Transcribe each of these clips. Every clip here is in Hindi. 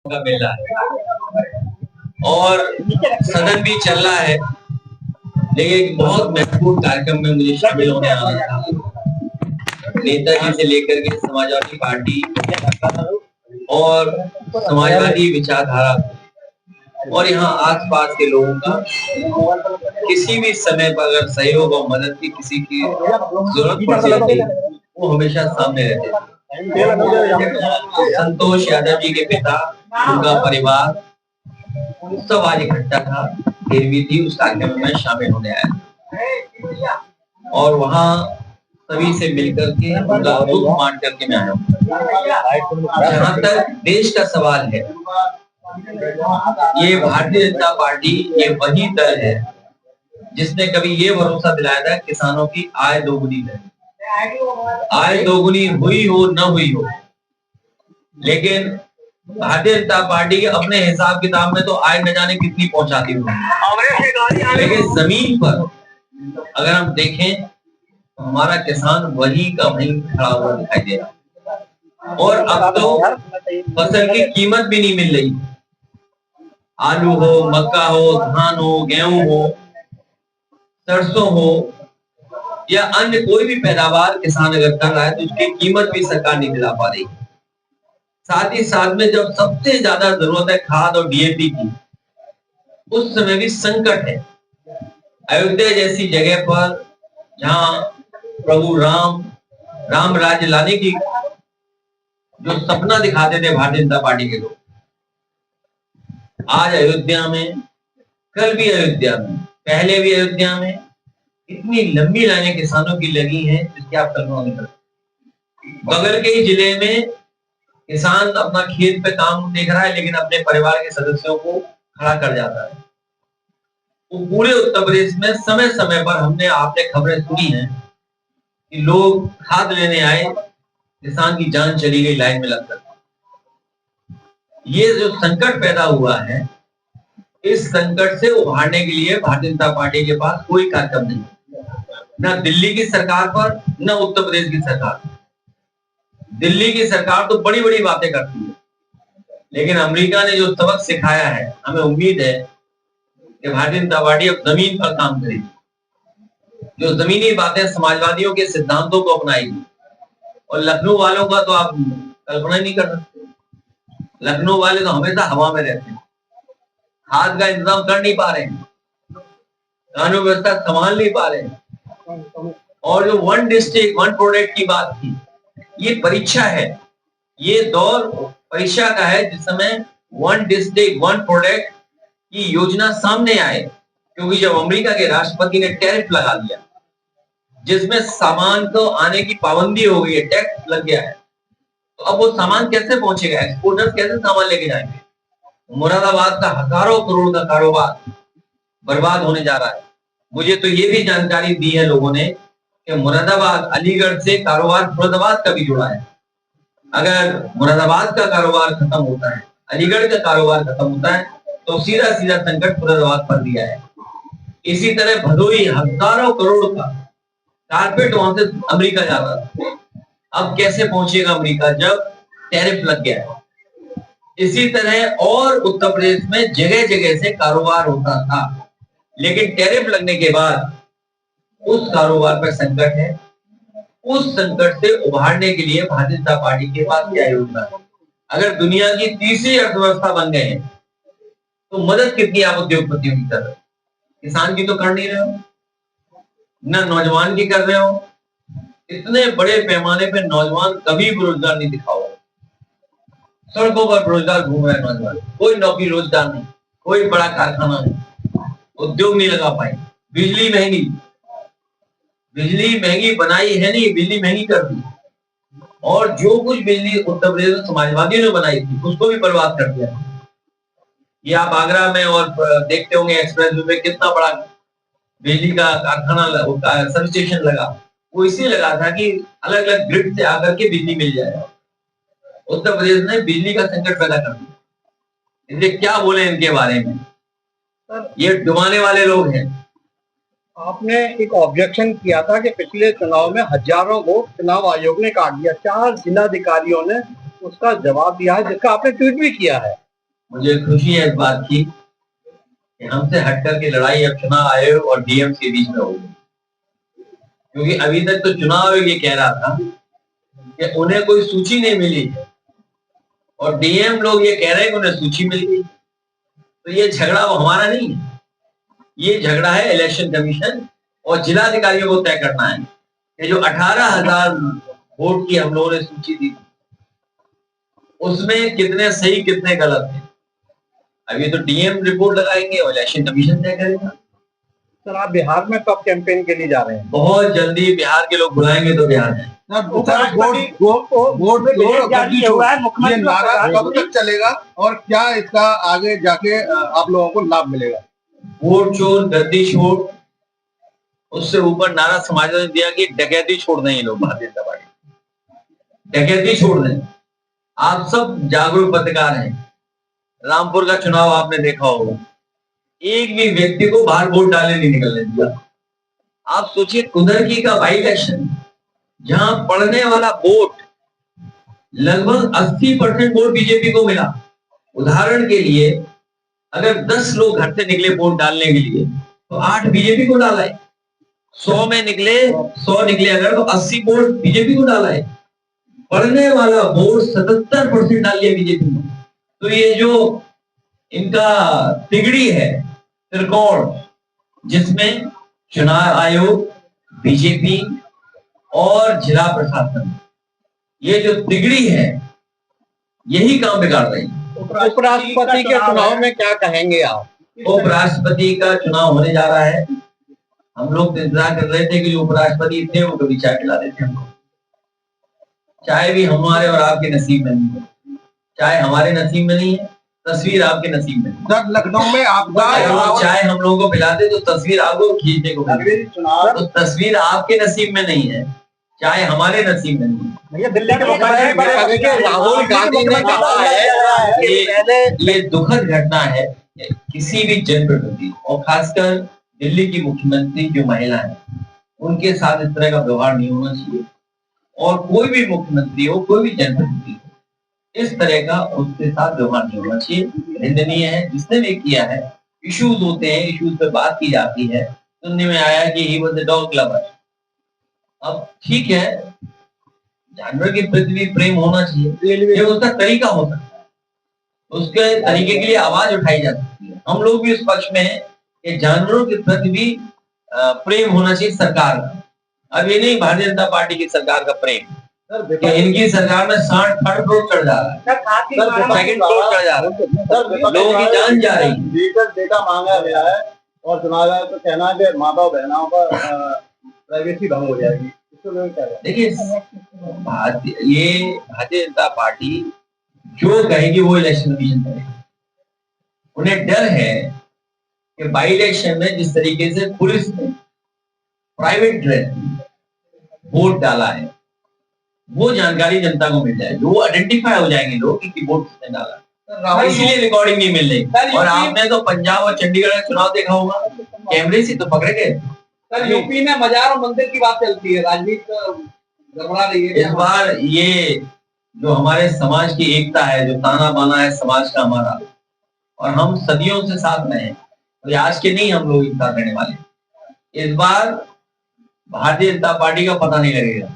का मिल रहा है और सदन भी चल रहा है, लेकिन एक बहुत महत्वपूर्ण कार्यक्रम में मुझे शामिल होने आना था। नेताजी से लेकर के समाजवादी पार्टी और समाजवादी विचारधारा और यहाँ आसपास के लोगों का किसी भी समय पर अगर सहयोग और मदद की किसी की जरूरत पड़ती है वो हमेशा सामने रहते थे। संतोष यादव जी के पिता, उनका परिवार सब आज इकट्ठा था, फिर भी थी उस कार्यक्रम में शामिल होने आया और वहाँ सभी से मिलकर के उनका दुख मान करके मैं आया हूँ। जहाँ तक देश का सवाल है, ये भारतीय जनता पार्टी ये वही दल है जिसने कभी ये भरोसा दिलाया था किसानों की आय दोगुनी करे। आय दोगुनी हुई हो न हुई हो, लेकिन भारतीय जनता पार्टी अपने हिसाब किताब में तो आय न जाने कितनी पहुंचाती हुई, लेकिन जमीन पर अगर हम देखें तो हमारा किसान वही का वही खड़ा हुआ दिखाई दे रहा। और अब तो फसल की कीमत भी नहीं मिल रही। आलू हो, मक्का हो, धान हो, गेहूं हो, सरसों हो या अन्य कोई भी पैदावार किसान अगर कर रहा है तो उसकी कीमत भी सरकार नहीं दिला पा रही। साथ ही साथ में जब सबसे ज्यादा जरूरत है खाद और डीएपी की, उस समय भी संकट है। अयोध्या जैसी जगह पर जहां प्रभु राम राज्य लाने की जो सपना दिखाते थे भारतीय जनता पार्टी के लोग, आज अयोध्या में, कल भी अयोध्या में, पहले भी अयोध्या में इतनी लंबी लाइनें किसानों की लगी हैं जिसकी आप कल्पना नहीं कर सकते। बगल के ही जिले में किसान अपना खेत पे काम देख रहा है, लेकिन अपने परिवार के सदस्यों को खड़ा कर जाता है। वो पूरे उत्तर प्रदेश में समय समय पर हमने आपने खबरें सुनी हैं कि लोग खाद लेने आए, किसान की जान चली गई लाइन में लगकर। ये जो संकट पैदा हुआ है, इस संकट से उभारने के लिए भारतीय जनता पार्टी के पास कोई कार्यक्रम नहीं, न दिल्ली की सरकार पर न उत्तर प्रदेश की सरकार पर। दिल्ली की सरकार तो बड़ी बड़ी बातें करती है, लेकिन अमेरिका ने जो सबक सिखाया है, हमें उम्मीद है कि भारतीय जनता पार्टी अब जमीन पर काम करेगी, जो जमीनी बातें समाजवादियों के सिद्धांतों को अपनाएगी। और लखनऊ वालों का तो आप कल्पना नहीं कर सकते। लखनऊ वाले तो हमेशा हवा में रहते हैं, खाद का इंतजाम कर नहीं पा रहे हैं, कानून व्यवस्था संभाल नहीं पा रहे हैं। और जो वन डिस्ट्रिक्ट वन प्रोडक्ट की बात थी, ये परीक्षा है, ये दौर परीक्षा का है जिस समय वन डिस्ट्रिक्ट वन प्रोडक्ट की योजना सामने आए। क्योंकि जब अमेरिका के राष्ट्रपति ने टैरिफ लगा दिया, जिसमें सामान को आने की पाबंदी हो गई है, टैक्स लग गया है, तो अब वो सामान कैसे पहुंचेगा? एक्सपोर्टर्स कैसे सामान लेके जाएंगे? मुरादाबाद का हजारों करोड़ का कारोबार बर्बाद होने जा रहा है। मुझे तो ये भी जानकारी दी है लोगों ने कि मुरादाबाद, अलीगढ़ से कारोबार मुरादाबाद का भी जुड़ा है। अगर मुरादाबाद का कारोबार खत्म होता है, अलीगढ़ का कारोबार खत्म होता है, तो सीधा सीधा संकट मुरादाबाद पर दिया है। इसी तरह भदोही हजारों करोड़ का कारपेट वहां से अमेरिका जाता था, अब कैसे पहुंचेगा अमेरिका जब टैरिफ लग गया है? इसी तरह और उत्तर प्रदेश में जगह जगह से कारोबार होता था, लेकिन टैरिफ लगने के बाद उस कारोबार पर संकट है। उस संकट से उभारने के लिए भारतीय जनता पार्टी के पास क्या योजना है? अगर दुनिया की तीसरी अर्थव्यवस्था बन गए हैं तो मदद कितनी आप उद्योगपतियों की कर रहे हो? किसान की तो कर नहीं रहे हो, न नौजवान की कर रहे हो। इतने बड़े पैमाने पे नौजवान कभी बेरोजगार नहीं दिखा होगा। सड़कों पर बेरोजगार घूम रहे नौजवान, कोई नौकरी रोजगार नहीं, कोई बड़ा कारखाना नहीं, उद्योग नहीं लगा पाए। बिजली महंगी बनाई है नहीं, बिजली महंगी कर दी। और जो कुछ बिजली उत्तर प्रदेश में समाजवादियों ने बनाई थी उसको भी बर्बाद कर दिया। ये आप आगरा में और देखते होंगे एक्सप्रेस वे में कितना बड़ा बिजली का कारखाना सब स्टेशन लगा। वो इसलिए लगा था कि अलग अलग ग्रिड से आकर के बिजली मिल जाए। उत्तर प्रदेश ने बिजली का संकट पैदा कर दिया। इसलिए क्या बोले इनके बारे में, ये डुबाने वाले लोग हैं। आपने एक ऑब्जेक्शन किया था कि पिछले चुनाव में हजारों को चुनाव आयोग ने काट दिया। 4 जिलाधिकारियों ने उसका जवाब दिया है, जिसका आपने ट्वीट भी किया है। मुझे खुशी है इस बात की कि हमसे हटकर के लड़ाई अब चुनाव आयोग और डीएम के बीच में होगी, क्योंकि अभी तक तो चुनाव आयोग ये कह रहा था कि उन्हें कोई सूची नहीं मिली है और डीएम लोग ये कह रहे हैं कि उन्हें सूची मिल गई। तो ये झगड़ा वो हमारा नहीं है, ये झगड़ा है इलेक्शन कमीशन और जिलाधिकारियों को तय करना है कि जो 18,000 वोट की हम लोगों ने सूची दी उसमें कितने सही कितने गलत है। अभी तो डीएम रिपोर्ट लगाएंगे और इलेक्शन कमीशन तय करेगा। सर, आप बिहार में कब कैंपेन के लिए जा रहे हैं? बहुत जल्दी बिहार के लोग बुलाएंगे तो बिहार जाएंगे। ये नारा कब तक चलेगा और क्या इसका आगे जाके आप लोगों को लाभ मिलेगा? वोट चोर गद्दी छोड़, उससे ऊपर नारा समाजवादी ने दिया कि डकैती छोड़ दें ये लोग, भारतीय जनता पार्टी डकैती छोड़ दें। आप सब जागरूक पत्रकार हैं, रामपुर का चुनाव आपने देखा होगा, एक भी व्यक्ति को बाहर वोट डालने नहीं निकलने दिया। आप सोचिए कुदरकी का बाई इलेक्शन जहां पड़ने वाला वोट लगभग 80% वोट बीजेपी को मिला। उदाहरण के लिए अगर 10 लोग घर से निकले वोट डालने के लिए तो 8 बीजेपी को डाला है। 100 में निकले 100 निकले अगर तो 80 वोट बीजेपी को डाला है। पड़ने वाला वोट 77% डाल लिया बीजेपी ने। तो ये जो इनका तिगड़ी है त्रिकोण, जिसमें चुनाव आयोग, बीजेपी और जिला प्रशासन, ये जो तिगड़ी है यही काम बिगाड़ रही है। उपराष्ट्रपति के चुनाव में क्या कहेंगे आप? उपराष्ट्रपति का चुनाव होने जा रहा है। हम लोग तो इंतजार कर रहे थे कि जो उपराष्ट्रपति इतने वो कभी चाय पिला देते हमको। चाय भी हमारे और आपके नसीब में नहीं है, चाय हमारे नसीब में नहीं है, तस्वीर आपके नसीब में। सर, लखनऊ में आपका चाय हम लोगों को पिलाते तो तस्वीर आपको खींचने को मिलती। तो तस्वीर आपके नसीब में नहीं है, चाय हमारे नसीब में नहीं है। राहुल गांधी ने कहा है कि ये दुखद घटना है किसी भी जनप्रतिनिधि और खासकर दिल्ली की मुख्यमंत्री जो महिला है उनके साथ इस तरह का व्यवहार नहीं होना चाहिए। और कोई भी मुख्यमंत्री हो, कोई भी जनप्रतिनिधि हो, इस तरह का उसके साथ व्यवहार नहीं होना चाहिए, निंदनीय है। जिसने भी किया है, इश्यूज होते हैं, इश्यूज पे बात की जाती है। सुनने में आया कि he was a dog lover. अब ठीक है, जानवर के प्रति भी प्रेम होना चाहिए, ये उसका तरीका हो सकता है, उसके तरीके के लिए आवाज उठाई जा सकती है। हम लोग भी उस पक्ष में हैं कि जानवरों के प्रति भी प्रेम होना चाहिए सरकार का। अब ये नहीं भारतीय जनता पार्टी की सरकार का प्रेम कि इनकी सरकार में 60 फ्लोर चढ़ जा रहा है, सेकंड फ्लोर चढ़ जा रहा है, लोगों की जान जा रही है। डेटा मांगा गया है और चुनाव आयोग का कहना है कि माता बहनों का प्राइवेसी भंग हो जाएगी। देखिए, ये भारतीय जनता पार्टी जो कहेगी वो इलेक्शन कमीशन करेगी। उन्हें डर है कि बाई इलेक्शन में जिस तरीके से पुलिस ने प्राइवेट ड्रेस वोट डाला है वो जानकारी जनता को मिल जाएगी, वो आइडेंटिफाई हो जाएंगे लोग कि वोट किसने डाला, इसलिए रिकॉर्डिंग नहीं मिल रही। और आपने तो पंजाब और चंडीगढ़ का चुनाव देखा होगा, कैमरे से तो पकड़े गए। सर, यूपी में मजार और मंदिर की बात चलती है, राजनीति गड़बड़ा रही है। इस बार ये जो हमारे समाज की एकता है, जो ताना बाना है समाज का हमारा, और हम सदियों से साथ रहे हैं, तो आज के नहीं हम लोग एक साथ रहने वाले। इस बार भारतीय जनता पार्टी का पता नहीं लगेगा,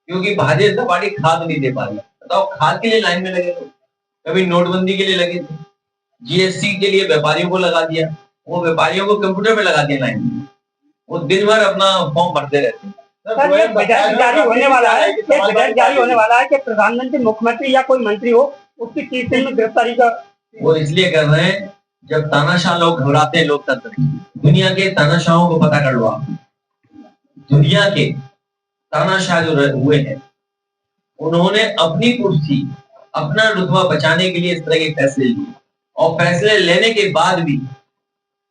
क्योंकि भारतीय जनता पार्टी खाद नहीं दे पा रही। बताओ, खाद के लिए लाइन में लगे लोग, कभी नोटबंदी के लिए लगे थे, जीएसटी के लिए व्यापारियों को लगा दिया, वो व्यापारियों को कंप्यूटर में लगा दिया लाइन में, वो दिन भर अपना फॉर्म भरते रहते हैं। बजट जारी होने वाला है कि प्रधानमंत्री, मुख्यमंत्री या कोई मंत्री हो उसकी तीसरे में गिरफ्तारी का वो इसलिए कर रहे हैं जब तानाशाह लोग घबराते हैं लोकतंत्र में। दुनिया के तानाशाहों को पता कर लो आप, दुनिया के तानाशाह जो हुए हैं उन्होंने अपनी कुर्सी, अपना रुतबा बचाने के लिए इस तरह के फैसले लिए, और फैसले लेने के बाद भी,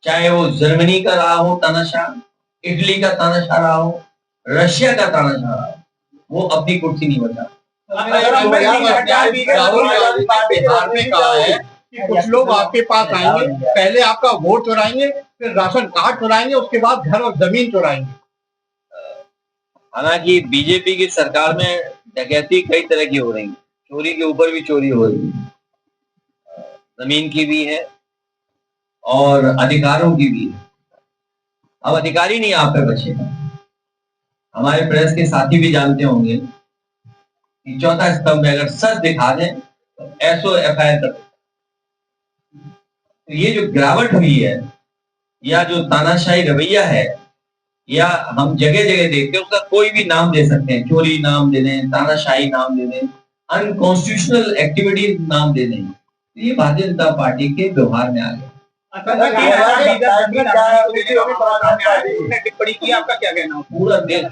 चाहे वो जर्मनी का रहा हो तानाशाह, इटली का तानाशाह रहा हो, रशिया का तानाशाह रहा हो, वो अपनी कुर्सी नहीं बचा। बिहार में कहा है कि कुछ लोग आपके पास आएंगे, पहले आपका वोट चुराएंगे, फिर राशन कार्ड चुराएंगे, उसके बाद घर और जमीन चुराएंगे। हालांकि बीजेपी की सरकार में डकैती कई तरह की हो रही है, चोरी के ऊपर भी चोरी हो रही है। जमीन की भी है और अधिकारों की भी है। अब अधिकारी नहीं आप पे बचेगा। हमारे प्रेस के साथी भी जानते होंगे कि चौथा स्तंभ में अगर सच दिखा दें तो एसओ एफआईआर कर। तो ये जो गिरावट हुई है या जो तानाशाही रवैया है, या हम जगह जगह देखते हैं, उसका कोई भी नाम दे सकते हैं, चोरी नाम दे दें, तानाशाही नाम दे दें, अनकॉन्स्टिट्यूशनल एक्टिविटी नाम दे दें, तो ये भारतीय जनता पार्टी के व्यवहार में आ गया। टिप्पणी की, आपका क्या कहना? पूरा देश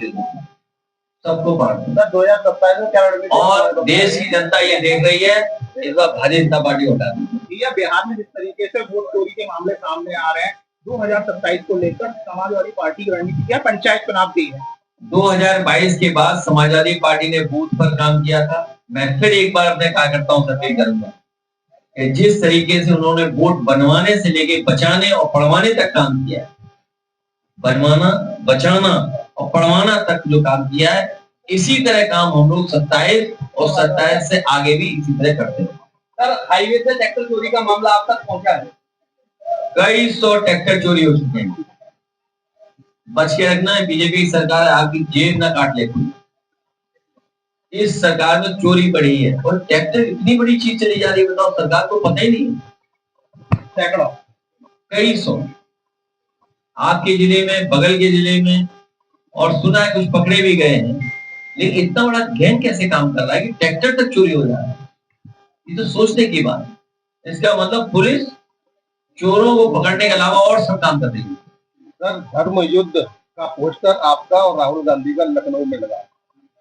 सबको बांट 2027 में क्या और देश की जनता ये देख रही है, इस बार भारतीय जनता पार्टी उठा दी। या बिहार में जिस तरीके से वोट चोरी के मामले सामने आ रहे हैं, 2027 को लेकर समाजवादी पार्टी की रणनीति क्या, पंचायत चुनाव की है? 2022 के बाद समाजवादी पार्टी ने बूथ पर काम किया था। मैं फिर एक बार अपने कार्यकर्ताओं से अपील करूंगा कि जिस तरीके से उन्होंने वोट बनवाने से लेके बचाने और पढ़वाने तक काम किया है, बनवाना, बचाना और पढ़वाना तक जो काम किया है, इसी तरह काम हम लोग 27 और 27 से आगे भी इसी तरह करते हैं। सर, हाईवे से ट्रैक्टर चोरी का मामला आप तक पहुंचा है? कई 100 ट्रैक्टर चोरी हो चुके हैं। बच के रखना है, बीजेपी की सरकार आपकी जेब ना काट लेती। इस सरकार में चोरी बढ़ी है और ट्रैक्टर इतनी बड़ी चीज चली जा रही है, बताओ, सरकार को पता ही नहीं। सैकड़ों, कई 100 आपके जिले में, बगल के जिले में, और सुना है कुछ पकड़े भी गए हैं। लेकिन इतना बड़ा गैंग कैसे काम कर रहा है कि ट्रैक्टर तक चोरी हो जा रहा है? ये तो सोचने की बात है। इसका मतलब पुलिस चोरों को पकड़ने के अलावा और सब काम कर रही है। सर, धर्म युद्ध का पोस्टर आपका और राहुल गांधी का लखनऊ में लगा,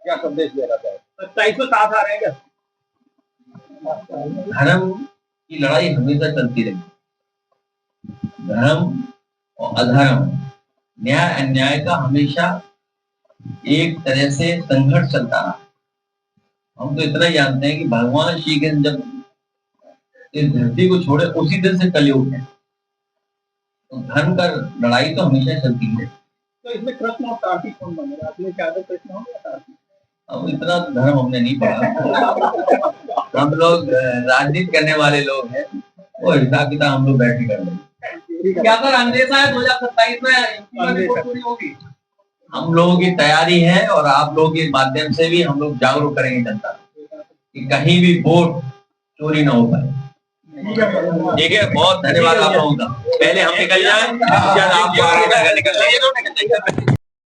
क्या संदेश देना चाहे? 27 को साथ आ रहे हैं क्या? धर्म की लड़ाई हमेशा चलती रही। धर्म और अधर्म, न्याय अन्याय का हमेशा एक तरह से संघर्ष चलता रहा। हम तो इतना जानते हैं कि भगवान श्री कृष्ण जब इस धरती को छोड़े उसी दिन से कलयुग है। तो धर्म का लड़ाई तो हमेशा चलती है। तो इसमें कृष्ण और कार्तिक कौन बनेगा? आपने क्या कृष्ण हो या कार्तिक? अब इतना धर्म हमने नहीं पढ़ा। हम लोग राजनीति करने वाले लोग हैं, वो हिसाब किताब हम लोग बैठ के कर लेंगे। क्या सर अंदेशा है 2027 में वोट चोरी होगी? हम लोगों की तैयारी है और आप लोगों के माध्यम से भी हम लोग जागरूक करेंगे जनता कि कहीं भी वोट चोरी ना हो पाए। ठीक है, बहुत धन्यवाद आप लोगों का। पहले हम निकल जाए, आप निकल